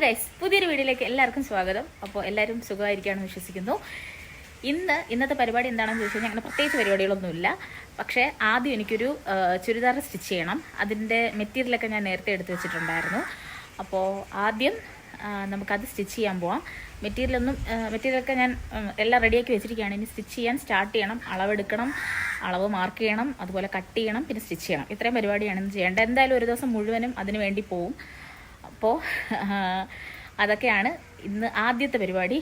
Guys, പുതിയൊരു വീഡിയോയിലേക്ക് എല്ലാവർക്കും സ്വാഗതം. അപ്പോൾ എല്ലാവരും സുഖമായിരിക്കുകയാണെന്ന് വിശ്വസിക്കുന്നു. ഇന്നത്തെ പരിപാടി എന്താണെന്ന് ചോദിച്ചു കഴിഞ്ഞാൽ അങ്ങനെ പ്രത്യേകിച്ച് പരിപാടികളൊന്നുമില്ല. പക്ഷേ ആദ്യം എനിക്കൊരു ചുരിദാർ സ്റ്റിച്ച് ചെയ്യണം. അതിൻ്റെ മെറ്റീരിയലൊക്കെ ഞാൻ നേരത്തെ എടുത്ത് വെച്ചിട്ടുണ്ടായിരുന്നു. അപ്പോൾ ആദ്യം നമുക്കത് സ്റ്റിച്ച് ചെയ്യാൻ പോവാം. മെറ്റീരിയലൊക്കെ ഞാൻ എല്ലാം റെഡിയാക്കി വെച്ചിരിക്കുകയാണ്. ഇനി സ്റ്റിച്ച് ചെയ്യാൻ സ്റ്റാർട്ട് ചെയ്യണം. അളവെടുക്കണം, അളവ് മാർക്ക് ചെയ്യണം, അതുപോലെ കട്ട് ചെയ്യണം, പിന്നെ സ്റ്റിച്ച് ചെയ്യണം. ഇത്രയും പരിപാടിയാണ് ഇന്ന് ചെയ്യേണ്ടത്. എന്തായാലും ഒരു ദിവസം മുഴുവനും അതിന് വേണ്ടി പോവും. അപ്പോൾ അതൊക്കെയാണ് ഇന്ന് ആദ്യത്തെ പരിപാടി.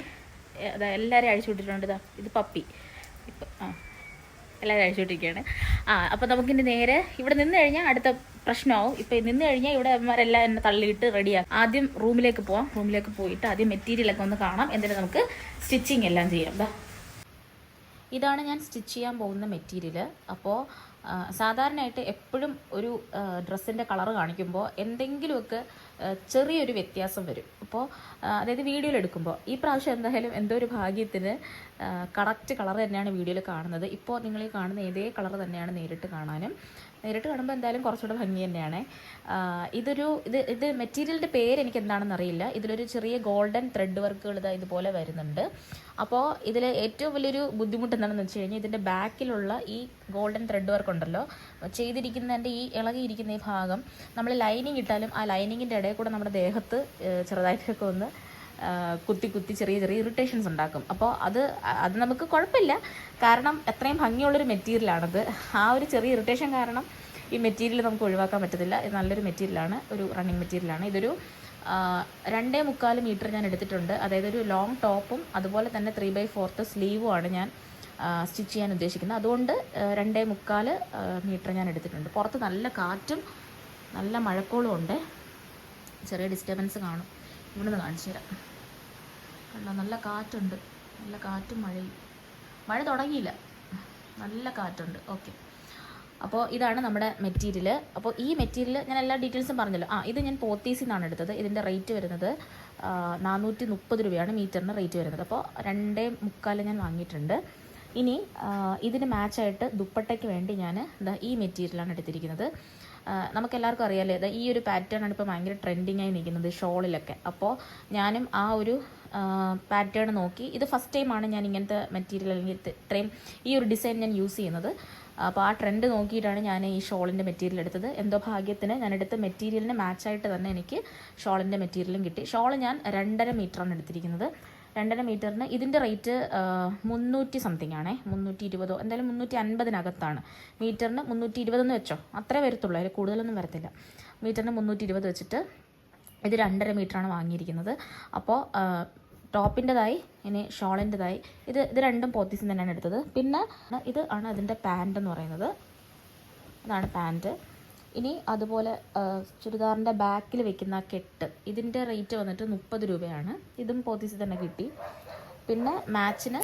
എല്ലാവരും അഴിച്ചു വിട്ടിട്ടുണ്ട്. ഇത് പപ്പി ഇപ്പം എല്ലാവരും അഴിച്ചു വിട്ടിരിക്കുകയാണ്. അപ്പോൾ നമുക്കിനി നേരെ ഇവിടെ നിന്ന് കഴിഞ്ഞാൽ അടുത്ത പ്രശ്നമാവും. ഇപ്പം നിന്ന് കഴിഞ്ഞാൽ ഇവിടെ അവന്മാരെല്ലാം എന്നെ തള്ളിയിട്ട് റെഡിയാക്കും. ആദ്യം റൂമിലേക്ക് പോവാം. റൂമിലേക്ക് പോയിട്ട് ആദ്യം മെറ്റീരിയലൊക്കെ ഒന്ന് കാണാം. എന്നിട്ട് നമുക്ക് സ്റ്റിച്ചിങ് എല്ലാം ചെയ്യാം. ഇതാണ് ഞാൻ സ്റ്റിച്ച് ചെയ്യാൻ പോകുന്ന മെറ്റീരിയൽ. അപ്പോൾ സാധാരണയായിട്ട് എപ്പോഴും ഒരു ഡ്രസ്സിൻ്റെ കളറ് കാണിക്കുമ്പോൾ എന്തെങ്കിലുമൊക്കെ ചെറിയൊരു വ്യത്യാസം വരും. അപ്പോൾ അതായത് വീഡിയോയിൽ എടുക്കുമ്പോൾ ഈ പ്രാവശ്യം എന്തായാലും എന്തോ ഒരു ഭാഗ്യത്തിന് കറക്റ്റ് കളർ തന്നെയാണ് വീഡിയോയിൽ കാണുന്നത്. ഇപ്പോൾ നിങ്ങൾ ഈ കാണുന്ന ഇതേ കളർ തന്നെയാണ് നേരിട്ട് കാണുമ്പോൾ എന്തായാലും കുറച്ചുകൂടെ ഭംഗി തന്നെയാണ്. ഇത് മെറ്റീരിയലിൻ്റെ പേര് എനിക്ക് എന്താണെന്ന് അറിയില്ല. ഇതിലൊരു ചെറിയ ഗോൾഡൻ ത്രെഡ് വർക്കുകൾ ഇതുപോലെ വരുന്നുണ്ട്. അപ്പോൾ ഇതിൽ ഏറ്റവും വലിയൊരു ബുദ്ധിമുട്ട് എന്താണെന്ന് വെച്ച് കഴിഞ്ഞാൽ ഇതിൻ്റെ ബാക്കിലുള്ള ഈ ഗോൾഡൻ ത്രെഡ് വർക്ക് ഉണ്ടല്ലോ, ചെയ്തിരിക്കുന്നതിൻ്റെ ഈ ഇളകിയിരിക്കുന്ന ഈ ഭാഗം നമ്മൾ ലൈനിങ് ഇട്ടാലും ആ ലൈനിങ്ങിൻ്റെ ഇടയിൽ കൂടെ നമ്മുടെ ദേഹത്ത് ചെറുതായിട്ടൊക്കെ ഒന്ന് കുത്തി ചെറിയ ഇറിറ്റേഷൻസ് ഉണ്ടാക്കും. അപ്പോൾ അത് നമുക്ക് കുഴപ്പമില്ല, കാരണം എത്രയും ഭംഗിയുള്ളൊരു മെറ്റീരിയലാണത്. ആ ഒരു ചെറിയ ഇറിറ്റേഷൻ കാരണം ഈ മെറ്റീരിയൽ നമുക്ക് ഒഴിവാക്കാൻ പറ്റത്തില്ല. ഇത് നല്ലൊരു മെറ്റീരിയലാണ്, ഒരു റണ്ണിങ് മെറ്റീരിയലാണ്. ഇതൊരു 2.25 മീറ്റർ ഞാൻ എടുത്തിട്ടുണ്ട്. അതായത് ഒരു ലോങ് ടോപ്പും അതുപോലെ തന്നെ 3/4 സ്ലീവുമാണ് ഞാൻ സ്റ്റിച്ച് ചെയ്യാൻ ഉദ്ദേശിക്കുന്നത്. അതുകൊണ്ട് 2.25 മീറ്റർ ഞാൻ എടുത്തിട്ടുണ്ട്. പുറത്ത് നല്ല കാറ്റും നല്ല മഴക്കോളും ഉണ്ട്. ചെറിയ ഡിസ്റ്റർബൻസ് കാണും. ഇവിടുന്ന് കാണിച്ചു തരാം. കണ്ടോ, നല്ല കാറ്റുണ്ട്. നല്ല കാറ്റും മഴയും. മഴ തുടങ്ങിയില്ല, നല്ല കാറ്റുണ്ട്. ഓക്കെ, അപ്പോൾ ഇതാണ് നമ്മുടെ മെറ്റീരിയൽ. അപ്പോൾ ഈ മെറ്റീരിയൽ ഞാൻ എല്ലാ ഡീറ്റെയിൽസും പറഞ്ഞല്ലോ. ഇത് ഞാൻ പോത്തീസിൽ നിന്നാണ് എടുത്തത്. ഇതിൻ്റെ റേറ്റ് വരുന്നത് 430 രൂപയാണ് മീറ്ററിന് റേറ്റ് വരുന്നത്. അപ്പോൾ 2.25 ഞാൻ വാങ്ങിയിട്ടുണ്ട്. ഇനി ഇതിന് മാച്ചായിട്ട് ദുപ്പട്ടയ്ക്ക് വേണ്ടി ഞാൻ ഈ മെറ്റീരിയലാണ് എടുത്തിരിക്കുന്നത്. നമുക്കെല്ലാവർക്കും അറിയാമല്ലേ, ഈ ഒരു പാറ്റേണാണ് ഇപ്പോൾ ഭയങ്കര ട്രെൻഡിങ് ആയി നിൽക്കുന്നത് ഷോളിലൊക്കെ. അപ്പോൾ ഞാനും ആ ഒരു പാറ്റേൺ നോക്കി, ഇത് ഫസ്റ്റ് ടൈമാണ് ഞാൻ ഇങ്ങനത്തെ മെറ്റീരിയൽ അല്ലെങ്കിൽ ഇത്രയും ഈ ഒരു ഡിസൈൻ ഞാൻ യൂസ് ചെയ്യുന്നത്. അപ്പോൾ ആ ട്രെൻഡ് നോക്കിയിട്ടാണ് ഞാൻ ഈ ഷോളിൻ്റെ മെറ്റീരിയൽ എടുത്തത്. എന്തോ ഭാഗ്യത്തിന് ഞാൻ എടുത്ത മെറ്റീരിയലിന് മാച്ചായിട്ട് തന്നെ എനിക്ക് ഷോളിൻ്റെ മെറ്റീരിയലും കിട്ടി. ഷോൾ ഞാൻ 2.5 മീറ്ററാണ് എടുത്തിരിക്കുന്നത്. 2.5 മീറ്ററിന് ഇതിൻ്റെ റേറ്റ് 300 സംതിങ് ആണേ, 320 എന്തായാലും 350 മീറ്ററിന് 320 എന്ന് വെച്ചോ, അത്രേ വരത്തുള്ളൂ, അതിൽ കൂടുതലൊന്നും വരത്തില്ല. മീറ്ററിന് 320 വെച്ചിട്ട് ഇത് 2.5 മീറ്ററാണ് വാങ്ങിയിരിക്കുന്നത്. അപ്പോൾ ടോപ്പിൻ്റെതായി ഇനി ഷോളിൻ്റെതായി ഇത് രണ്ടും പോത്തീസിൽ തന്നെയാണ് എടുത്തത്. പിന്നെ ഇത് ആണ് അതിൻ്റെ പാൻറ് എന്ന് പറയുന്നത്. അതാണ് പാൻറ്. ഇനി അതുപോലെ ചുരിദാറിൻ്റെ ബാക്കിൽ വെക്കുന്ന കെട്ട്, ഇതിൻ്റെ റേറ്റ് വന്നിട്ട് 30 രൂപയാണ്. ഇതും പോത്തീസിൽ തന്നെ കിട്ടി. പിന്നെ മാച്ചിന്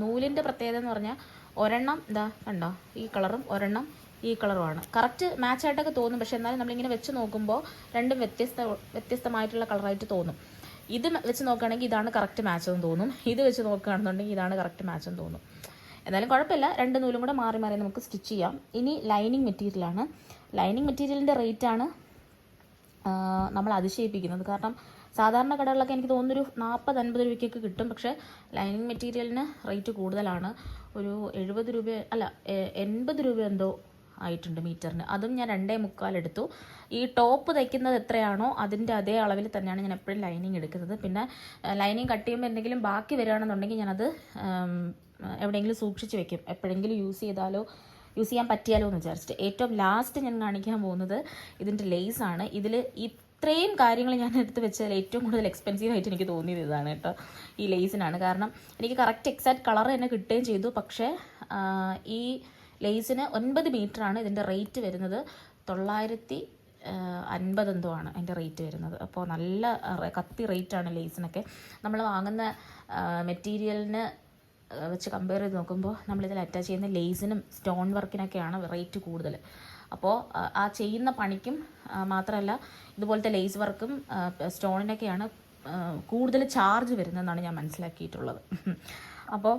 നൂലിൻ്റെ പ്രത്യേകത എന്ന് പറഞ്ഞാൽ ഒരെണ്ണം കണ്ടോ, ഈ കളറും ഒരെണ്ണം ഈ കളറുമാണ്. കറക്റ്റ് മാച്ചായിട്ടൊക്കെ തോന്നും, പക്ഷേ എന്നാലും നമ്മളിങ്ങനെ വെച്ച് നോക്കുമ്പോൾ രണ്ടും വ്യത്യസ്തമായിട്ടുള്ള കളറായിട്ട് തോന്നും. ഇത് വെച്ച് നോക്കുകയാണെങ്കിൽ ഇതാണ് കറക്റ്റ് മാച്ചെന്ന് തോന്നും. ഇത് വെച്ച് നോക്കുകയാണെന്നുണ്ടെങ്കിൽ ഇതാണ് കറക്റ്റ് മാച്ചെന്ന് തോന്നും. എന്നാലും കുഴപ്പമില്ല, 2 നൂലും കൂടെ മാറി നമുക്ക് സ്റ്റിച്ച് ചെയ്യാം. ഇനി ലൈനിങ് മെറ്റീരിയലാണ്. ലൈനിങ് മെറ്റീരിയലിൻ്റെ റേറ്റാണ് നമ്മൾ അതിശയിപ്പിക്കുന്നത്. കാരണം സാധാരണ കടകളിലൊക്കെ എനിക്ക് തോന്നുന്നൊരു 40-50 രൂപയ്ക്കൊക്കെ കിട്ടും. പക്ഷേ ലൈനിങ് മെറ്റീരിയലിന് റേറ്റ് കൂടുതലാണ്. ഒരു 70 രൂപ അല്ല 80 രൂപ എന്തോ ആയിട്ടുണ്ട് മീറ്ററിന്. അതും ഞാൻ 2.25 എടുത്തു. ഈ ടോപ്പ് തയ്ക്കുന്നത് എത്രയാണോ അതിൻ്റെ അതേ അളവിൽ തന്നെയാണ് ഞാൻ എപ്പോഴും ലൈനിങ് എടുക്കുന്നത്. പിന്നെ ലൈനിങ് കട്ട് ചെയ്യുമ്പോൾ എന്തെങ്കിലും ബാക്കി വരികയാണെന്നുണ്ടെങ്കിൽ ഞാനത് എവിടെയെങ്കിലും സൂക്ഷിച്ച് വെക്കും. എപ്പോഴെങ്കിലും യൂസ് ചെയ്യാൻ പറ്റിയാലോ എന്ന് വിചാരിച്ചിട്ട്. ഏറ്റവും ലാസ്റ്റ് ഞാൻ കാണിക്കാൻ പോകുന്നത് ഇതിൻ്റെ ലേസാണ്. ഇതിൽ ഇത്രയും കാര്യങ്ങൾ ഞാൻ എടുത്ത് വെച്ചതിൽ ഏറ്റവും കൂടുതൽ എക്സ്പെൻസീവ് ആയിട്ട് എനിക്ക് തോന്നിയത് ഇതാണ് കേട്ടോ, ഈ ലേസിനാണ്. കാരണം എനിക്ക് കറക്റ്റ് എക്സാക്റ്റ് കളർ തന്നെ കിട്ടുകയും ചെയ്തു. പക്ഷേ ഈ ലേസിന് 9 മീറ്ററാണ് ഇതിൻ്റെ റേറ്റ് വരുന്നത്. 950 എന്തോ ആണ് അതിൻ്റെ റേറ്റ് വരുന്നത്. അപ്പോൾ നല്ല കത്തി റേറ്റാണ് ലേസിനൊക്കെ. നമ്മൾ വാങ്ങുന്ന മെറ്റീരിയലിന് വെച്ച് കമ്പയർ ചെയ്ത് നോക്കുമ്പോൾ നമ്മളിതിൽ അറ്റാച്ച് ചെയ്യുന്ന ലേസിനും സ്റ്റോൺ വർക്കിനൊക്കെയാണ് റേറ്റ് കൂടുതൽ. അപ്പോൾ ആ ചെയ്യുന്ന പണിക്കും മാത്രമല്ല ഇതുപോലത്തെ ലേസ് വർക്കും സ്റ്റോണിനൊക്കെയാണ് കൂടുതൽ ചാർജ് വരുന്നതെന്നാണ് ഞാൻ മനസ്സിലാക്കിയിട്ടുള്ളത്. അപ്പോൾ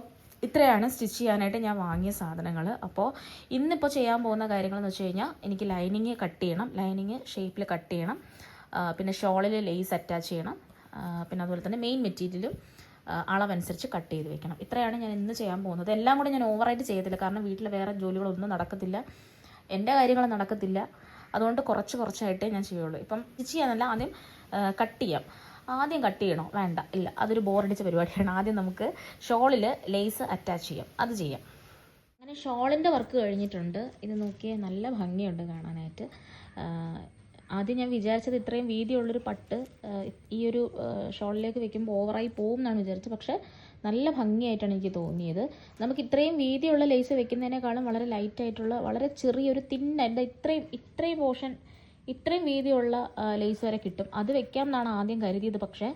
ഇത്രയാണ് സ്റ്റിച്ച് ചെയ്യാനായിട്ട് ഞാൻ വാങ്ങിയ സാധനങ്ങൾ. അപ്പോൾ ഇന്നിപ്പോൾ ചെയ്യാൻ പോകുന്ന കാര്യങ്ങളെന്ന് വെച്ച് കഴിഞ്ഞാൽ എനിക്ക് ലൈനിങ് കട്ട് ചെയ്യണം, ലൈനിങ് ഷേപ്പിൽ കട്ട് ചെയ്യണം. പിന്നെ ഷോളിൽ ലേസ് അറ്റാച്ച് ചെയ്യണം, പിന്നെ അതുപോലെ തന്നെ മെയിൻ മെറ്റീരിയലും അളവനുസരിച്ച് കട്ട് ചെയ്ത് വെക്കണം. ഇത്രയാണ് ഞാൻ ഇന്ന് ചെയ്യാൻ പോകുന്നത്. എല്ലാം കൂടെ ഞാൻ ഓവറായിട്ട് ചെയ്യത്തില്ല, കാരണം വീട്ടിൽ വേറെ ജോലികളൊന്നും നടക്കത്തില്ല, എൻ്റെ കാര്യങ്ങൾ നടക്കത്തില്ല. അതുകൊണ്ട് കുറച്ചായിട്ടേ ഞാൻ ചെയ്യുള്ളൂ. ഇപ്പം സ്റ്റിച്ച് ചെയ്യാനല്ല, ആദ്യം കട്ട് ചെയ്യാം. ആദ്യം കട്ട് ചെയ്യണോ? വേണ്ട, ഇല്ല, അതൊരു ബോറടിച്ച പരിപാടിയാണ്. ആദ്യം നമുക്ക് ഷോളിൽ ലേസ് അറ്റാച്ച് ചെയ്യാം, അത് ചെയ്യാം. അങ്ങനെ ഷോളിൻ്റെ വർക്ക് കഴിഞ്ഞിട്ടുണ്ട്. ഇത് നോക്കിയാൽ നല്ല ഭംഗിയുണ്ട് കാണാനായിട്ട്. ആദ്യം ഞാൻ വിചാരിച്ചത് ഇത്രയും വീതിയുള്ളൊരു പട്ട് ഈ ഒരു ഷോളിലേക്ക് വെക്കുമ്പോൾ ഓവറായി പോകും എന്നാണ് വിചാരിച്ചത്. പക്ഷേ നല്ല ഭംഗിയായിട്ടാണ് എനിക്ക് തോന്നിയത്. നമുക്ക് ഇത്രയും വീതിയുള്ള ലേസ് വെക്കുന്നതിനേക്കാളും വളരെ ലൈറ്റായിട്ടുള്ള, വളരെ ചെറിയൊരു തിന്ന ഇത്രയും പോർഷൻ, ഇത്രയും വീതിയുള്ള ലേസ് വരെ കിട്ടും. അത് വെക്കാം എന്നാണ് ആദ്യം കരുതിയത്. പക്ഷേ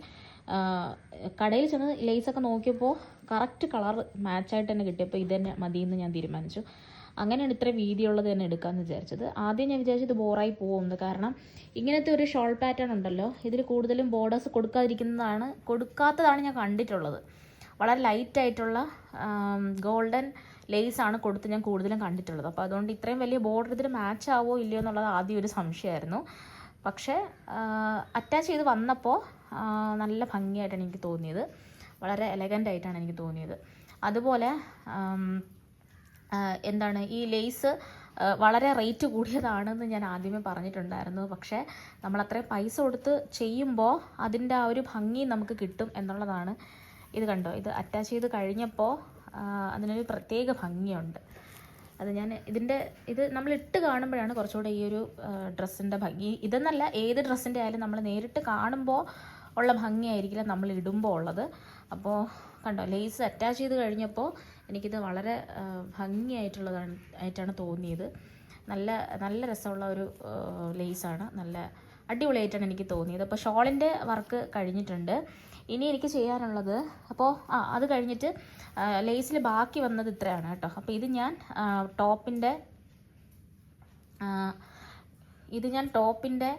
കടയിൽ ചെന്ന് ലേസൊക്കെ നോക്കിയപ്പോൾ കറക്റ്റ് കളർ മാച്ചായിട്ട് തന്നെ കിട്ടിയപ്പോൾ ഇത് തന്നെ മതിയെന്ന് ഞാൻ തീരുമാനിച്ചു. അങ്ങനെയാണ് ഇത്ര വീതിയുള്ളത് തന്നെ എടുക്കാമെന്ന് വിചാരിച്ചത്. ആദ്യം ഞാൻ വിചാരിച്ചത് ബോറായി പോകുന്നത്, കാരണം ഇങ്ങനത്തെ ഒരു ഷോൾ പാറ്റേൺ ഉണ്ടല്ലോ, ഇതിൽ കൂടുതലും ബോർഡേഴ്സ് കൊടുക്കാത്തതാണ് ഞാൻ കണ്ടിട്ടുള്ളത്. വളരെ ലൈറ്റായിട്ടുള്ള ഗോൾഡൻ ലേസാണ് കൊടുത്ത് ഞാൻ കൂടുതലും കണ്ടിട്ടുള്ളത്. അപ്പോൾ അതുകൊണ്ട് ഇത്രയും വലിയ ബോർഡർ ഇതിൽ മാച്ച് ആവോ ഇല്ലയോ എന്നുള്ളത് ആദ്യം ഒരു സംശയമായിരുന്നു. പക്ഷേ അറ്റാച്ച് ചെയ്ത് വന്നപ്പോൾ നല്ല ഭംഗിയായിട്ടാണ് എനിക്ക് തോന്നിയത്, വളരെ എലഗൻ്റ് ആയിട്ടാണ് എനിക്ക് തോന്നിയത്. അതുപോലെ എന്താണ്, ഈ ലേസ് വളരെ റേറ്റ് കൂടിയതാണെന്ന് ഞാൻ ആദ്യമേ പറഞ്ഞിട്ടുണ്ടായിരുന്നു. പക്ഷേ നമ്മളത്രയും പൈസ കൊടുത്ത് ചെയ്യുമ്പോൾ അതിൻ്റെ ആ ഒരു ഭംഗി നമുക്ക് കിട്ടും എന്നുള്ളതാണ്. ഇത് കണ്ടോ, ഇത് അറ്റാച്ച് ചെയ്ത് കഴിഞ്ഞപ്പോൾ അതിനൊരു പ്രത്യേക ഭംഗിയുണ്ട്. അത് ഇത് നമ്മൾ ഇട്ട് കാണുമ്പോഴാണ് കുറച്ചുകൂടെ ഈ ഒരു ഡ്രസ്സിൻ്റെ ഭംഗി. ഇതെന്നല്ല, ഏത് ഡ്രസ്സിൻ്റെ ആയാലും നമ്മൾ നേരിട്ട് കാണുമ്പോൾ ഉള്ള ഭംഗിയായിരിക്കില്ല നമ്മൾ ഇടുമ്പോൾ ഉള്ളത്. അപ്പോൾ കണ്ടോ, ലേസ് അറ്റാച്ച് ചെയ്ത് കഴിഞ്ഞപ്പോൾ എനിക്കിത് വളരെ ഭംഗിയായിട്ടാണ് തോന്നിയത്. നല്ല നല്ല രസമുള്ള ഒരു ലേസാണ്, നല്ല അടിപൊളിയായിട്ടാണ് എനിക്ക് തോന്നിയത്. അപ്പോൾ ഷോളിൻ്റെ വർക്ക് കഴിഞ്ഞിട്ടുണ്ട്. ഇനി എനിക്ക് ചെയ്യാനുള്ളത്, അപ്പോൾ അത് കഴിഞ്ഞിട്ട് ലേസിൽ ബാക്കി വന്നത് ഇത്രയാണ് കേട്ടോ. അപ്പോൾ ഇത് ഞാൻ ടോപ്പിൻ്റെ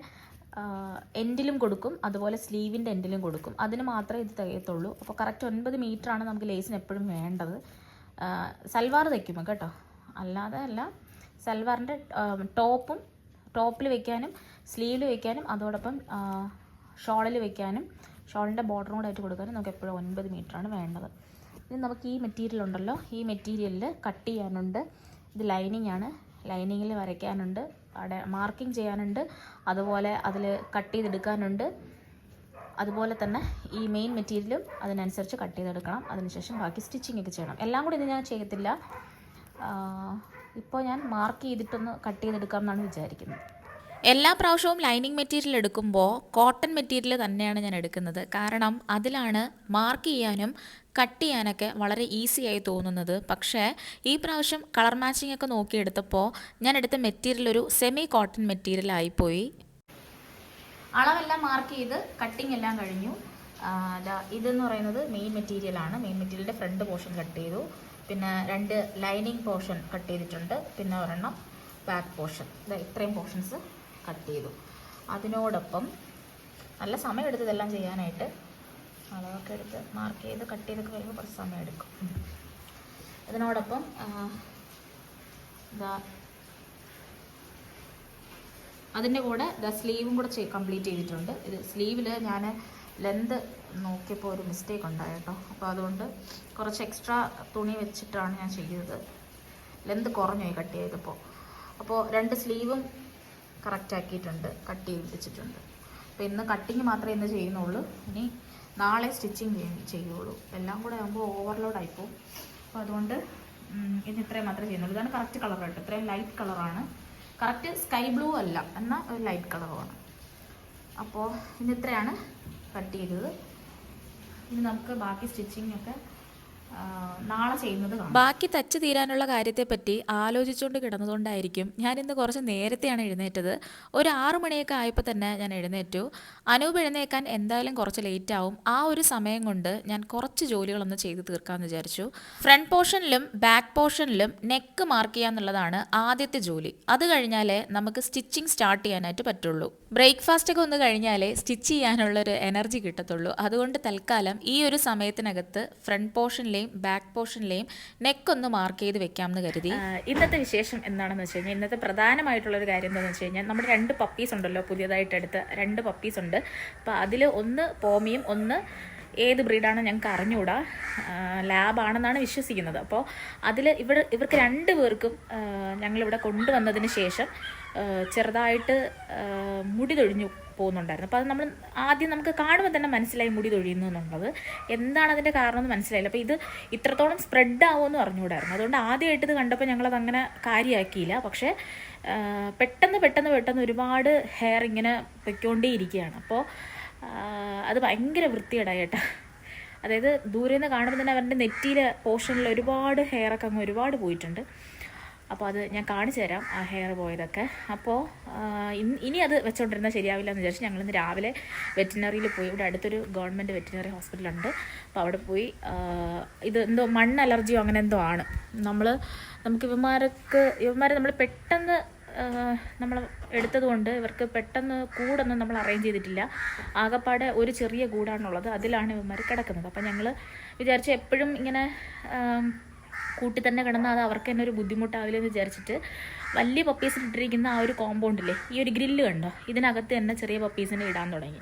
എൻഡിലും കൊടുക്കും, അതുപോലെ സ്ലീവിൻ്റെ എൻഡിലും കൊടുക്കും. അതിന് മാത്രമേ ഇത് തികയത്തുള്ളൂ. അപ്പോൾ കറക്റ്റ് 9 മീറ്ററാണ് നമുക്ക് ലേസിന് എപ്പോഴും വേണ്ടത്. സൽവാർ തയ്ക്കുമ്പോൾ കേട്ടോ, അല്ലാതെ അല്ല. സൽവാറിൻ്റെ ടോപ്പിൽ വെക്കാനും സ്ലീവിൽ വെക്കാനും അതോടൊപ്പം ഷോളിൽ വെക്കാനും ഷോളിൻ്റെ ബോർഡറും കൂടെ ആയിട്ട് കൊടുക്കാനും നമുക്ക് എപ്പോഴും 9 മീറ്ററാണ് വേണ്ടത്. ഇനി നമുക്ക് ഈ മെറ്റീരിയൽ ഉണ്ടല്ലോ, ഈ മെറ്റീരിയലിൽ കട്ട് ചെയ്യാനുണ്ട്. ഇത് ലൈനിങ് ആണ്, ലൈനിങ്ങിൽ വരയ്ക്കാനുണ്ട്, അവിടെ മാർക്കിംഗ് ചെയ്യാനുണ്ട്, അതുപോലെ അതിൽ കട്ട് ചെയ്തെടുക്കാനുണ്ട്. അതുപോലെ തന്നെ ഈ മെയിൻ മെറ്റീരിയലും അതിനനുസരിച്ച് കട്ട് ചെയ്തെടുക്കണം. അതിനുശേഷം ബാക്കി സ്റ്റിച്ചിങ് ഒക്കെ ചെയ്യണം. എല്ലാം കൂടി ഇത് ഞാൻ ചെയ്യത്തില്ല. ഇപ്പോൾ ഞാൻ മാർക്ക് ചെയ്തിട്ടൊന്ന് കട്ട് ചെയ്തെടുക്കാം എന്നാണ് വിചാരിക്കുന്നത്. എല്ലാ പ്രാവശ്യവും ലൈനിങ് മെറ്റീരിയൽ എടുക്കുമ്പോൾ കോട്ടൺ മെറ്റീരിയൽ തന്നെയാണ് ഞാൻ എടുക്കുന്നത്. കാരണം അതിലാണ് മാർക്ക് ചെയ്യാനും കട്ട് ചെയ്യാനൊക്കെ വളരെ ഈസി ആയി തോന്നുന്നത്. പക്ഷേ ഈ പ്രാവശ്യം കളർ മാച്ചിങ് ഒക്കെ നോക്കിയെടുത്തപ്പോൾ ഞാൻ എടുത്ത മെറ്റീരിയൽ ഒരു സെമി കോട്ടൺ മെറ്റീരിയൽ ആയിപ്പോയി. അളവെല്ലാം മാർക്ക് ചെയ്ത് കട്ടിങ് എല്ലാം കഴിഞ്ഞു. ഇതെന്ന് പറയുന്നത് മെയിൻ മെറ്റീരിയലാണ്. മെയിൻ മെറ്റീരിയലിൻ്റെ ഫ്രണ്ട് പോർഷൻ കട്ട് ചെയ്തു, പിന്നെ 2 ലൈനിങ് പോർഷൻ കട്ട് ചെയ്തിട്ടുണ്ട്, പിന്നെ ഒരെണ്ണം ബാക്ക് പോർഷൻ. ഇത്രയും പോർഷൻസ് കട്ട് ചെയ്തു. അതിനോടൊപ്പം നല്ല സമയം എടുത്ത് ഇതെല്ലാം ചെയ്യാനായിട്ട്. അളവൊക്കെ എടുത്ത് മാർക്ക് ചെയ്ത് കട്ട് ചെയ്തൊക്കെ കഴിയുമ്പോൾ കുറച്ച് സമയം എടുക്കും. ഇതിനോടൊപ്പം അതിൻ്റെ കൂടെ സ്ലീവും കൂടെ കംപ്ലീറ്റ് ചെയ്തിട്ടുണ്ട്. ഇത് സ്ലീവിൽ ഞാൻ ലെന്ത് നോക്കിയപ്പോൾ ഒരു മിസ്റ്റേക്ക് ഉണ്ടായി കേട്ടോ. അപ്പോൾ അതുകൊണ്ട് കുറച്ച് എക്സ്ട്രാ തുണി വെച്ചിട്ടാണ് ഞാൻ ചെയ്തത്. ലെന്ത് കുറഞ്ഞുപോയി കട്ട് ചെയ്തപ്പോൾ. അപ്പോൾ 2 സ്ലീവും കറക്റ്റ് ആക്കിയിട്ടുണ്ട്, കട്ട് ചെയ്ത് വെച്ചിട്ടുണ്ട്. അപ്പോൾ ഇന്ന് കട്ടിങ് മാത്രമേ ഇന്ന് ചെയ്യുന്നുള്ളൂ. ഇനി നാളെ സ്റ്റിച്ചിങ് ചെയ്യുള്ളൂ. എല്ലാം കൂടെ ആകുമ്പോൾ ഓവർലോഡ് ആയിപ്പോവും. അപ്പോൾ അതുകൊണ്ട് ഇന്ന് ഇത്രയും മാത്രമേ ചെയ്യുന്നുള്ളൂ. ഇതാണ് കറക്റ്റ് കളർ കേട്ടോ. ഇത്രയും ലൈറ്റ് കളറാണ്, കറക്റ്റ് സ്കൈ ബ്ലൂ അല്ല, എന്നാൽ ഒരു ലൈറ്റ് കളറുമാണ്. അപ്പോൾ ഇന്ന് ഇത്രയാണ് കട്ട് ചെയ്തത്. ഇനി നമുക്ക് ബാക്കി സ്റ്റിച്ചിങ് ഒക്കെ നാളെ ചെയ്യുന്നത് കാണാം. ബാക്കി തച്ച് തീരാനുള്ള കാര്യത്തെപ്പറ്റി ആലോചിച്ചുകൊണ്ട് കിടന്നതുകൊണ്ടായിരിക്കും ഞാനിന്ന് കുറച്ച് നേരത്തെയാണ് എഴുന്നേറ്റത്. ഒരു 6 മണിയൊക്കെ ആയപ്പോൾ തന്നെ ഞാൻ എഴുന്നേറ്റു. അനൂപ് എഴുന്നേക്കാൻ എന്തായാലും കുറച്ച് ലേറ്റ് ആവും. ആ ഒരു സമയം കൊണ്ട് ഞാൻ കുറച്ച് ജോലികളൊന്ന് ചെയ്ത് തീർക്കാമെന്ന് വിചാരിച്ചു. ഫ്രണ്ട് പോർഷനിലും ബാക്ക് പോർഷനിലും നെക്ക് മാർക്ക് ചെയ്യാന്നുള്ളതാണ് ആദ്യത്തെ ജോലി. അത് കഴിഞ്ഞാലേ നമുക്ക് സ്റ്റിച്ചിങ് സ്റ്റാർട്ട് ചെയ്യാനായിട്ട് പറ്റുള്ളൂ. ബ്രേക്ക്ഫാസ്റ്റ് ഒക്കെ ഒന്ന് കഴിഞ്ഞാലേ സ്റ്റിച്ച് ചെയ്യാനുള്ളൊരു എനർജി കിട്ടത്തുള്ളൂ. അതുകൊണ്ട് തൽക്കാലം ഈ ഒരു സമയത്തിനകത്ത് ഫ്രണ്ട് പോർഷനിലേക്ക് പോർഷനിലെയും ബാക്ക് പോർഷനിലെയും നെക്കൊന്ന് മാർക്ക് ചെയ്ത് വെക്കാമെന്ന് കരുതി. ഇന്നത്തെ വിശേഷം എന്താണെന്ന് വെച്ച് കഴിഞ്ഞാൽ, ഇന്നത്തെ പ്രധാനമായിട്ടുള്ളൊരു കാര്യം എന്താണെന്ന് വെച്ച് കഴിഞ്ഞാൽ, നമ്മുടെ 2 പപ്പീസ് ഉണ്ടല്ലോ, പുതിയതായിട്ട് എടുത്ത 2 പപ്പീസ് ഉണ്ട്. അപ്പോൾ അതിൽ ഒന്ന് പോമിയും ഒന്ന് ഏത് ബ്രീഡാണ് ഞങ്ങൾക്ക് അറിഞ്ഞുകൂടാ, ലാബാണെന്നാണ് വിശ്വസിക്കുന്നത്. അപ്പോൾ ഇവർക്ക് 2 പേർക്കും ഞങ്ങളിവിടെ കൊണ്ടുവന്നതിന് ശേഷം ചെറുതായിട്ട് മുടി തൊഴിഞ്ഞു പോകുന്നുണ്ടായിരുന്നു. അപ്പോൾ അത് ആദ്യം നമുക്ക് കാണുമ്പോൾ തന്നെ മനസ്സിലായി മുടി തൊഴിയുന്നു എന്നുള്ളത്. എന്താണ് അതിൻ്റെ കാരണം എന്ന് മനസ്സിലായില്ല. അപ്പോൾ ഇത് ഇത്രത്തോളം സ്പ്രെഡ് ആവുമെന്ന് അറിഞ്ഞുകൂടായിരുന്നു. അതുകൊണ്ട് ആദ്യമായിട്ട് ഇത് കണ്ടപ്പോൾ ഞങ്ങളത് അങ്ങനെ കാര്യമാക്കിയില്ല. പക്ഷേ പെട്ടെന്ന് ഒരുപാട് ഹെയർ ഇങ്ങനെ പൊയ്ക്കൊണ്ടേയിരിക്കുകയാണ്. അപ്പോൾ അത് ഭയങ്കര വൃത്തികേടായി കേട്ടോ. അതായത് ദൂരെ നിന്ന് കാണുമ്പോൾ തന്നെ അവരുടെ നെറ്റിയിലെ പോർഷനിൽ ഒരുപാട് ഹെയറൊക്കെ അങ്ങ് ഒരുപാട് പോയിട്ടുണ്ട്. അപ്പോൾ അത് ഞാൻ കാണിച്ചു തരാം, ആ ഹെയർ പോയതൊക്കെ. അപ്പോൾ ഇനി അത് വെച്ചുകൊണ്ടിരുന്നാൽ ശരിയാവില്ല എന്ന് വിചാരിച്ച് ഞങ്ങളിന്ന് രാവിലെ വെറ്റിനറിയിൽ പോയി. ഇവിടെ അടുത്തൊരു ഗവൺമെൻറ് വെറ്റിനറി ഹോസ്പിറ്റലുണ്ട്. അപ്പോൾ അവിടെ പോയി ഇത് എന്തോ മണ്ണ് അലർജിയോ അങ്ങനെ എന്തോ ആണ്. നമുക്ക് ഇവന്മാരെ നമ്മൾ പെട്ടെന്ന് നമ്മൾ എടുത്തതുകൊണ്ട് ഇവർക്ക് പെട്ടെന്ന് കൂടൊന്നും നമ്മൾ അറേഞ്ച് ചെയ്തിട്ടില്ല. ആകപ്പാടെ ഒരു ചെറിയ കൂടാണുള്ളത്, അതിലാണ് ഇവന്മാർ കിടക്കുന്നത്. അപ്പം ഞങ്ങൾ വിചാരിച്ചു എപ്പോഴും ഇങ്ങനെ കൂട്ടി തന്നെ കിടന്നാൽ അത് അവർക്ക് തന്നെ ഒരു ബുദ്ധിമുട്ടാവില്ല എന്ന് വിചാരിച്ചിട്ട് വലിയ പപ്പീസിന് ഇട്ടിരിക്കുന്ന ആ ഒരു കോമ്പൗണ്ടില്ലേ, ഈ ഒരു ഗ്രില്ല് കണ്ടോ, ഇതിനകത്ത് തന്നെ ചെറിയ പപ്പീസിനെ ഇടാൻ തുടങ്ങി.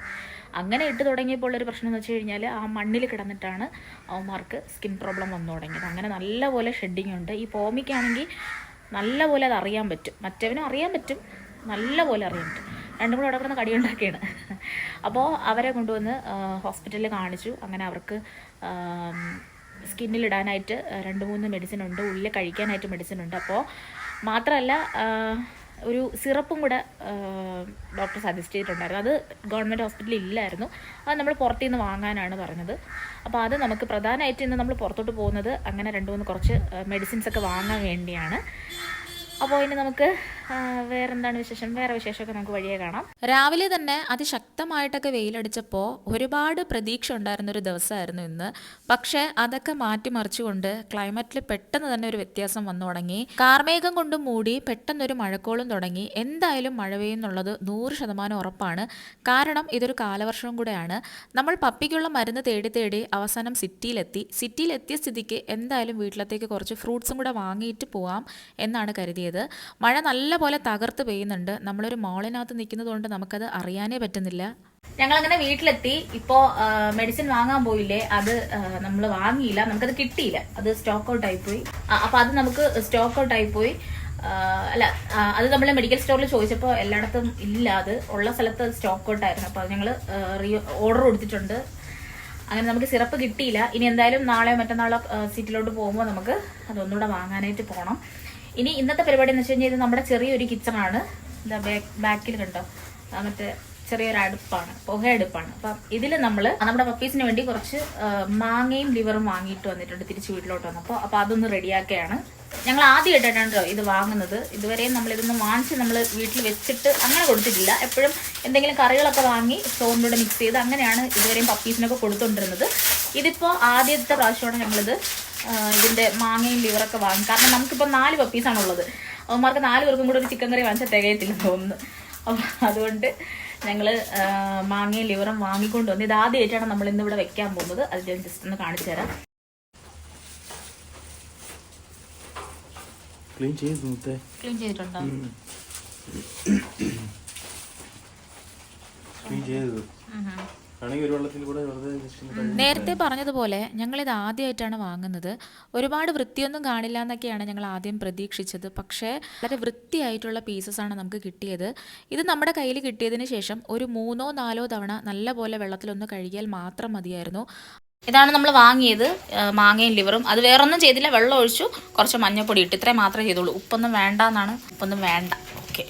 അങ്ങനെ ഇട്ട് തുടങ്ങിയപ്പോൾ ഉള്ളൊരു പ്രശ്നം എന്ന് വെച്ച് കഴിഞ്ഞാൽ, ആ മണ്ണിൽ കിടന്നിട്ടാണ് അവന്മാർക്ക് സ്കിൻ പ്രോബ്ലം വന്നു തുടങ്ങിയത്. അങ്ങനെ നല്ലപോലെ ഷെഡിങ് ഉണ്ട്. ഈ പോമിക്കാണെങ്കിൽ നല്ലപോലെ അത് അറിയാൻ പറ്റും, മറ്റവനും അറിയാൻ പറ്റും, നല്ലപോലെ അറിയാൻ പറ്റും. രണ്ടും കൂടെ അവിടെ കിടന്ന് കടിയുണ്ടാക്കിയാണ്. അപ്പോൾ അവരെ കൊണ്ടുവന്ന് ഹോസ്പിറ്റലിൽ കാണിച്ചു. അങ്ങനെ അവർക്ക് സ്കിന്നിലിടാനായിട്ട് 2-3 മെഡിസിൻ ഉണ്ട്, ഉള്ളിൽ കഴിക്കാനായിട്ട് മെഡിസിൻ ഉണ്ട്. അപ്പോൾ മാത്രമല്ല ഒരു സിറപ്പും കൂടെ ഡോക്ടർ സജസ്റ്റ് ചെയ്തിട്ടുണ്ടായിരുന്നു. അത് ഗവൺമെൻറ് ഹോസ്പിറ്റലിൽ ഇല്ലായിരുന്നു, അത് നമ്മൾ പുറത്തു നിന്ന് വാങ്ങാനാണ് പറഞ്ഞത്. അപ്പോൾ അത് നമുക്ക് പ്രധാനമായിട്ട് ഇന്ന് നമ്മൾ പുറത്തോട്ട് പോകുന്നത് അങ്ങനെ 2-3 കുറച്ച് മെഡിസിൻസൊക്കെ വാങ്ങാൻ വേണ്ടിയാണ്. അപ്പോൾ ഇനി നമുക്ക് വേറെ വിശേഷമൊക്കെ നമുക്ക് വഴിയേ കാണാം. രാവിലെ തന്നെ അതിശക്തമായിട്ടൊക്കെ വെയിലടിച്ചപ്പോൾ ഒരുപാട് പ്രതീക്ഷ ഉണ്ടായിരുന്നൊരു ദിവസമായിരുന്നു ഇന്ന്. പക്ഷേ അതൊക്കെ മാറ്റിമറിച്ചുകൊണ്ട് ക്ലൈമറ്റിൽ പെട്ടെന്ന് തന്നെ ഒരു വ്യത്യാസം വന്നു തുടങ്ങി. കാർമേഘം കൊണ്ട് മൂടി പെട്ടെന്നൊരു മഴക്കോളും തുടങ്ങി. എന്തായാലും മഴ പെയ്യുന്നുള്ളത് 100% ഉറപ്പാണ്. കാരണം ഇതൊരു കാലവർഷവും കൂടെയാണ്. നമ്മൾ പപ്പിക്കുള്ള മരുന്ന് തേടി അവസാനം സിറ്റിയിലെത്തിയ സ്ഥിതിക്ക് എന്തായാലും വീട്ടിലത്തേക്ക് കുറച്ച് ഫ്രൂട്ട്സും കൂടെ വാങ്ങിയിട്ട് പോവാം എന്നാണ് കരുതിയത്. മഴ നല്ലപോലെ തകർത്ത് പെയ്യുന്നുണ്ട്. നമ്മളൊരു മോളിനകത്ത് നിൽക്കുന്നത് കൊണ്ട് നമുക്കത് അറിയാനേ പറ്റുന്നില്ല. ഞങ്ങളങ്ങനെ വീട്ടിലെത്തി. ഇപ്പോൾ മെഡിസിൻ വാങ്ങാൻ പോയില്ലേ, അത് നമ്മൾ വാങ്ങിയില്ല, നമുക്കത് കിട്ടിയില്ല, അത് സ്റ്റോക്ക് ഔട്ട് ആയിപ്പോയി. അപ്പോൾ അത് നമുക്ക് സ്റ്റോക്ക് ഔട്ട് ആയിപ്പോയി. അത് നമ്മൾ മെഡിക്കൽ സ്റ്റോറിൽ ചോദിച്ചപ്പോൾ എല്ലായിടത്തും ഇല്ല, അത് ഉള്ള സ്ഥലത്ത് സ്റ്റോക്ക് ഔട്ട് ആയിരുന്നു. അപ്പോൾ അത് ഞങ്ങൾ ഓർഡർ കൊടുത്തിട്ടുണ്ട്. അങ്ങനെ നമുക്ക് സിറപ്പ് കിട്ടിയില്ല. ഇനി എന്തായാലും നാളെയോ മറ്റന്നാളോ സിറ്റിയിലോട്ട് പോകുമ്പോൾ നമുക്ക് അതൊന്നുകൂടെ വാങ്ങാനായിട്ട് പോകണം. ഇനി ഇന്നത്തെ പരിപാടി എന്ന് വെച്ച് കഴിഞ്ഞാൽ, ഇത് നമ്മുടെ ചെറിയൊരു കിച്ചണാണ്. എന്താ ബാക്കിൽ കണ്ടോ, മറ്റേ ചെറിയൊരു അടുപ്പാണ്, പുകയടുപ്പാണ്. അപ്പം ഇതിൽ നമ്മൾ നമ്മുടെ പപ്പീസിന് വേണ്ടി കുറച്ച് മാങ്ങയും ലിവറും വാങ്ങിയിട്ട് വന്നിട്ടുണ്ട് തിരിച്ച് വീട്ടിലോട്ട് വന്നപ്പോൾ. അപ്പോൾ അതൊന്ന് റെഡിയാക്കുകയാണ്. ഞങ്ങൾ ആദ്യമായിട്ടാണ് ഇത് വാങ്ങുന്നത്. ഇതുവരെയും നമ്മളിതൊന്നും വാങ്ങിച്ച് നമ്മൾ വീട്ടിൽ വെച്ചിട്ട് അങ്ങനെ കൊടുത്തിട്ടില്ല. എപ്പോഴും എന്തെങ്കിലും കറികളൊക്കെ വാങ്ങി ചോറിൻ്റെ കൂടെ മിക്സ് ചെയ്ത് അങ്ങനെയാണ് ഇതുവരെയും പപ്പീസിനൊക്കെ കൊടുത്തുകൊണ്ടിരുന്നത്. ഇതിപ്പോൾ ആദ്യത്തെ പ്രാവശ്യമാണ് ഞങ്ങളിത് ഇതിൻ്റെ മാങ്ങയും ലിവറൊക്കെ വാങ്ങി. കാരണം നമുക്കിപ്പോൾ 4 പപ്പീസാണുള്ളത്. അവന്മാർക്ക് 4 പേർക്കും കൂടെ ഒരു ചിക്കൻ കറി വാങ്ങിച്ചാൽ തികയത്തില്ലെന്ന് തോന്നുന്നു. അപ്പം അതുകൊണ്ട് ഞങ്ങൾ മാങ്ങയും ലിവറും വാങ്ങിക്കൊണ്ട് വന്നു. ഇത് ആദ്യമായിട്ടാണ് നമ്മൾ ഇന്ന് ഇവിടെ വെക്കാൻ പോകുന്നത്. അത് ഞാൻ ജസ്റ്റ് ഒന്ന് കാണിച്ചു തരാം. ക്ലീൻ ചെയ്തിട്ടുണ്ടോ? നേരത്തെ പറഞ്ഞതുപോലെ ഞങ്ങളിത് ആദ്യമായിട്ടാണ് വാങ്ങുന്നത്. ഒരുപാട് വൃത്തിയൊന്നും കാണില്ല എന്നൊക്കെയാണ് ഞങ്ങൾ ആദ്യം പ്രതീക്ഷിച്ചത്. പക്ഷേ വളരെ വൃത്തിയായിട്ടുള്ള പീസസാണ് നമുക്ക് കിട്ടിയത്. ഇത് നമ്മുടെ കയ്യിൽ കിട്ടിയതിന് ശേഷം ഒരു 3-4 തവണ നല്ലപോലെ വെള്ളത്തിലൊന്ന് കഴുകിയാൽ മാത്രം മതിയായിരുന്നു. ഇതാണ് നമ്മൾ വാങ്ങിയത്, മാങ്ങയും ലിവറും. അത് വേറൊന്നും ചെയ്തില്ല, വെള്ളം ഒഴിച്ചു, കുറച്ച് മഞ്ഞൾപ്പൊടി ഇട്ട്, ഇത്രയും മാത്രമേ ചെയ്തുള്ളൂ. ഉപ്പൊന്നും വേണ്ടെന്നാണ്, ഉപ്പൊന്നും വേണ്ട. ഓക്കെ,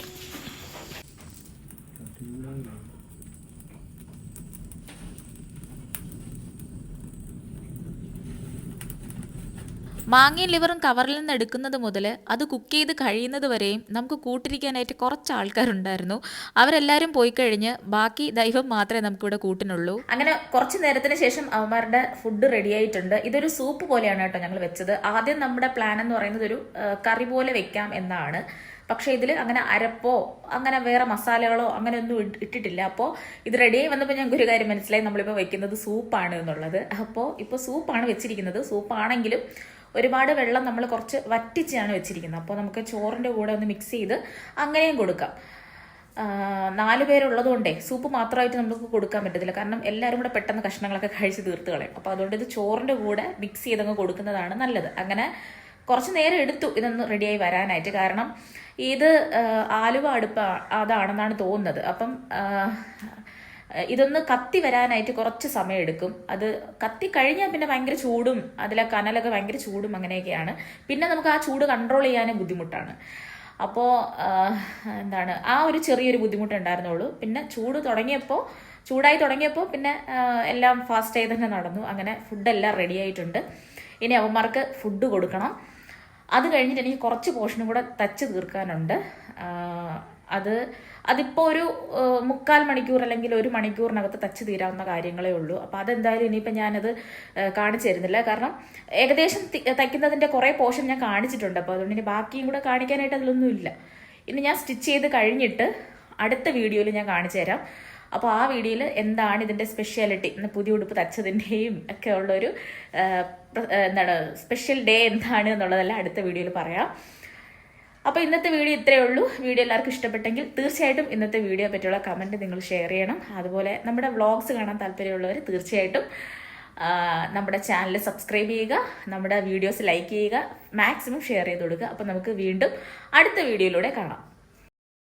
മാങ്ങയും ലിവറും കവറിൽ നിന്ന് എടുക്കുന്നത് മുതൽ അത് കുക്ക് ചെയ്ത് കഴിയുന്നത് വരെയും നമുക്ക് കൂട്ടിരിക്കാനായിട്ട് കുറച്ച് ആൾക്കാരുണ്ടായിരുന്നു. അവരെല്ലാവരും പോയി കഴിഞ്ഞ് ബാക്കി ദൈവം മാത്രമേ നമുക്കിവിടെ കൂട്ടിനുള്ളൂ. അങ്ങനെ കുറച്ച് നേരത്തിന് ശേഷം അവന്മാരുടെ ഫുഡ് റെഡി ആയിട്ടുണ്ട്. ഇതൊരു സൂപ്പ് പോലെയാണ് കേട്ടോ ഞങ്ങൾ വെച്ചത്. ആദ്യം നമ്മുടെ പ്ലാൻ എന്ന് പറയുന്നത് ഒരു കറി പോലെ വെക്കാം എന്നാണ്. പക്ഷേ ഇതിൽ അങ്ങനെ അരപ്പോ അങ്ങനെ വേറെ മസാലകളോ അങ്ങനെ ഒന്നും ഇട്ടിട്ടില്ല. അപ്പോൾ ഇത് റെഡിയായി വന്നപ്പോൾ ഞങ്ങൾക്ക് ഒരു കാര്യം മനസ്സിലായി, നമ്മളിപ്പോൾ വെക്കുന്നത് സൂപ്പാണ് എന്നുള്ളത്. അപ്പോൾ ഇപ്പോൾ സൂപ്പാണ് വെച്ചിരിക്കുന്നത്. സൂപ്പാണെങ്കിലും ഒരുപാട് വെള്ളം നമ്മൾ കുറച്ച് വറ്റിച്ചാണ് വെച്ചിരിക്കുന്നത്. അപ്പോൾ നമുക്ക് ചോറിൻ്റെ കൂടെ ഒന്ന് മിക്സ് ചെയ്ത് അങ്ങനെയും കൊടുക്കാം. 4 പേരുള്ളത് കൊണ്ടേ സൂപ്പ് മാത്രമായിട്ട് നമുക്ക് കൊടുക്കാൻ പറ്റത്തില്ല, കാരണം എല്ലാവരും കൂടെ പെട്ടെന്ന് കഷ്ണങ്ങളൊക്കെ കഴിച്ച് തീർത്ത് കളയും. അപ്പോൾ അതുകൊണ്ട് ഇത് ചോറിൻ്റെ കൂടെ മിക്സ് ചെയ്തങ്ങ് കൊടുക്കുന്നതാണ് നല്ലത്. അങ്ങനെ കുറച്ച് നേരം എടുത്തു ഇതൊന്ന് റെഡിയായി വരാനായിട്ട്, കാരണം ഇത് ആലുവ അടുപ്പ് അതാണെന്നാണ് തോന്നുന്നത്. അപ്പം ഇതൊന്ന് കത്തി വരാനായിട്ട് കുറച്ച് സമയം എടുക്കും. അത് കത്തി കഴിഞ്ഞാൽ പിന്നെ ഭയങ്കര ചൂടും അതിലെ കനലൊക്കെ ഭയങ്കര ചൂടും അങ്ങനെയൊക്കെയാണ്. പിന്നെ നമുക്ക് ആ ചൂട് കൺട്രോൾ ചെയ്യാനും ബുദ്ധിമുട്ടാണ്. അപ്പോൾ എന്താണ് ആ ഒരു ചെറിയൊരു ബുദ്ധിമുട്ടുണ്ടായിരുന്നുള്ളൂ. പിന്നെ ചൂടായി തുടങ്ങിയപ്പോൾ പിന്നെ എല്ലാം ഫാസ്റ്റായി തന്നെ നടന്നു. അങ്ങനെ ഫുഡെല്ലാം റെഡി ആയിട്ടുണ്ട്. ഇനി അവന്മാർക്ക് ഫുഡ് കൊടുക്കണം. അത് കഴിഞ്ഞിട്ട് എനിക്ക് കുറച്ച് പോർഷനും കൂടെ തച്ച് തീർക്കാനുണ്ട്. അതിപ്പോൾ ഒരു 3/4 മണിക്കൂർ അല്ലെങ്കിൽ 1 മണിക്കൂറിനകത്ത് തച്ച് തീരാവുന്ന കാര്യങ്ങളേ ഉള്ളൂ. അപ്പോൾ അതെന്തായാലും ഇനിയിപ്പോൾ ഞാനത് കാണിച്ചു തരുന്നില്ല, കാരണം ഏകദേശം തയ്ക്കുന്നതിൻ്റെ കുറേ പോർഷൻ ഞാൻ കാണിച്ചിട്ടുണ്ട്. അപ്പോൾ അതുകൊണ്ട് ഇനി ബാക്കിയും കൂടെ കാണിക്കാനായിട്ട് അതിലൊന്നും ഇല്ല. ഇനി ഞാൻ സ്റ്റിച്ച് ചെയ്ത് കഴിഞ്ഞിട്ട് അടുത്ത വീഡിയോയിൽ ഞാൻ കാണിച്ചു തരാം. അപ്പോൾ ആ വീഡിയോയിൽ എന്താണ് ഇതിൻ്റെ സ്പെഷ്യാലിറ്റി, പുതിയ ഉടുപ്പ് തച്ചതിൻ്റെയും ഒക്കെ ഉള്ളൊരു സ്പെഷ്യൽ ഡേ എന്താണ് എന്നുള്ളതെല്ലാം അടുത്ത വീഡിയോയിൽ പറയാം. അപ്പോൾ ഇന്നത്തെ വീഡിയോ ഇത്രയേ ഉള്ളൂ. വീഡിയോ എല്ലാവർക്കും ഇഷ്ടപ്പെട്ടെങ്കിൽ തീർച്ചയായിട്ടും ഇന്നത്തെ വീഡിയോ പറ്റിയുള്ള കമൻറ്റ് നിങ്ങൾ ഷെയർ ചെയ്യണം. അതുപോലെ നമ്മുടെ വ്ളോഗ്സ് കാണാൻ താല്പര്യമുള്ളവർ തീർച്ചയായിട്ടും നമ്മുടെ ചാനൽ സബ്സ്ക്രൈബ് ചെയ്യുക, നമ്മുടെ വീഡിയോസ് ലൈക്ക് ചെയ്യുക, മാക്സിമം ഷെയർ ചെയ്ത് കൊടുക്കുക. അപ്പോൾ നമുക്ക് വീണ്ടും അടുത്ത വീഡിയോയിലൂടെ കാണാം.